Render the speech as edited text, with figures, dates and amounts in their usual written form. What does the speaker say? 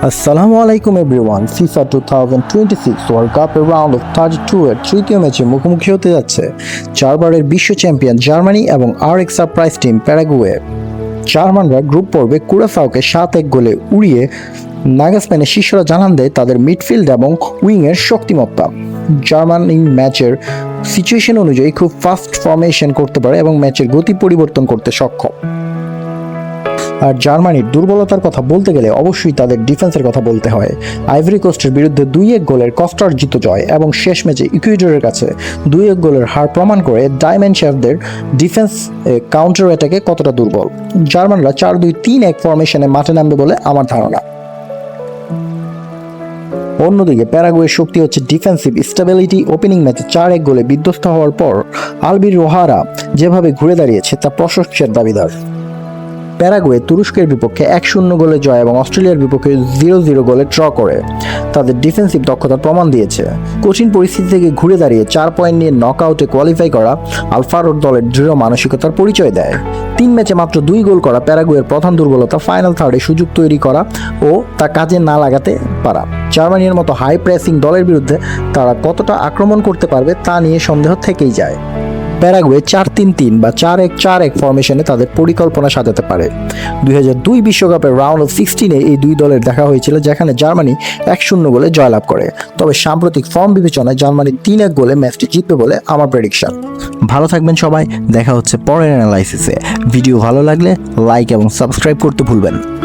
আসসালামু আলাইকুম everyone. FIFA 2026 world কাপের রাউন্ড অফ 32 এর তৃতীয় ম্যাচে মুখোমুখি হতে যাচ্ছে চারবারের বিশ্ব চ্যাম্পিয়ন জার্মানি এবং আরেক সারপ্রাইজ টিম প্যারাগুয়ে। জার্মানরা গ্রুপ পর্বে কুরাসাওকে 7-1 গোলে উড়িয়ে নাগাসম্যানের শিষ্যরা জানান দেয় তাদের মিডফিল্ড এবং উইংয়ের শক্তিমত্তা। জার্মানি ম্যাচের সিচুয়েশন অনুযায়ী খুব ফাস্ট ফরমেশন করতে পারে এবং ম্যাচের গতি পরিবর্তন করতে সক্ষম। আর জার্মানির দুর্বলতার কথা বলতে গেলে অবশ্যই তাদের ডিফেন্সের কথা বলতে হয়। আইভরি কোস্টের বিরুদ্ধে 2-1 গোলের কষ্টার্জিত জয় এবং শেষ ম্যাচে ইকুয়েডরের কাছে 2-1 গোলের হার প্রমাণ করে ডায়মন্ড শেফদের ডিফেন্স কাউন্টার অ্যাটাকে কতটা দুর্বল। জার্মানরা 4-2-3-1 ফরমেশনে মাঠে নামবে বলে আমার ধারণা। অন্যদিকে প্যারাগুয়ের শক্তি হচ্ছে ডিফেন্সিভ স্টেবিলিটি। ওপেনিং ম্যাচে 4-1 গোলে বিধ্বস্ত হওয়ার পর আলবির রোহারা যেভাবে ঘুরে দাঁড়িয়েছে তা প্রশংসার দাবিদার। প্যারাগুয়ে তুরস্কের বিপক্ষে 1-0 গোলে জয় এবং অস্ট্রেলিয়ার বিপক্ষে 0-0 গোলে ড্র করে তাদের ডিফেন্সিভ দক্ষতার প্রমাণ দিয়েছে। কঠিন পরিস্থিতি থেকে ঘুরে দাঁড়িয়ে 4 পয়েন্ট নিয়ে নকআউটে কোয়ালিফাই করা আলফারোর দলের দৃঢ় মানসিকতার পরিচয় দেয়। 3 ম্যাচে মাত্র 2 গোল করা প্যারাগুয়ের প্রধান দুর্বলতা ফাইনাল থার্ডে সুযোগ তৈরি করা ও তা কাজে না লাগাতে পারা। জার্মানির মতো হাই প্রেসিং দলের বিরুদ্ধে তারা কতটা আক্রমণ করতে পারবে তা নিয়ে সন্দেহ থেকেই যায়। প্যারাগুয়ে 4-3-3 বা 4-1-4-1 ফরমেশনে তাদের পরিকল্পনা সাজাতে পারে। 2002 বিশ্বকাপের রাউন্ড অফ 16-এ এই দুই দলের দেখা হয়েছিল, যেখানে জার্মানি 1-0 গোলে জয়লাভ করে। তবে সাম্প্রতিক ফর্ম বিবেচনায় জার্মানি 3-1 গোলে ম্যাচটি জিতবে বলে আমার প্রেডিকশন। ভালো থাকবেন সবাই, দেখা হচ্ছে পরের অ্যানালাইসিসে। ভিডিও ভালো লাগলে লাইক এবং সাবস্ক্রাইব করতে ভুলবেন।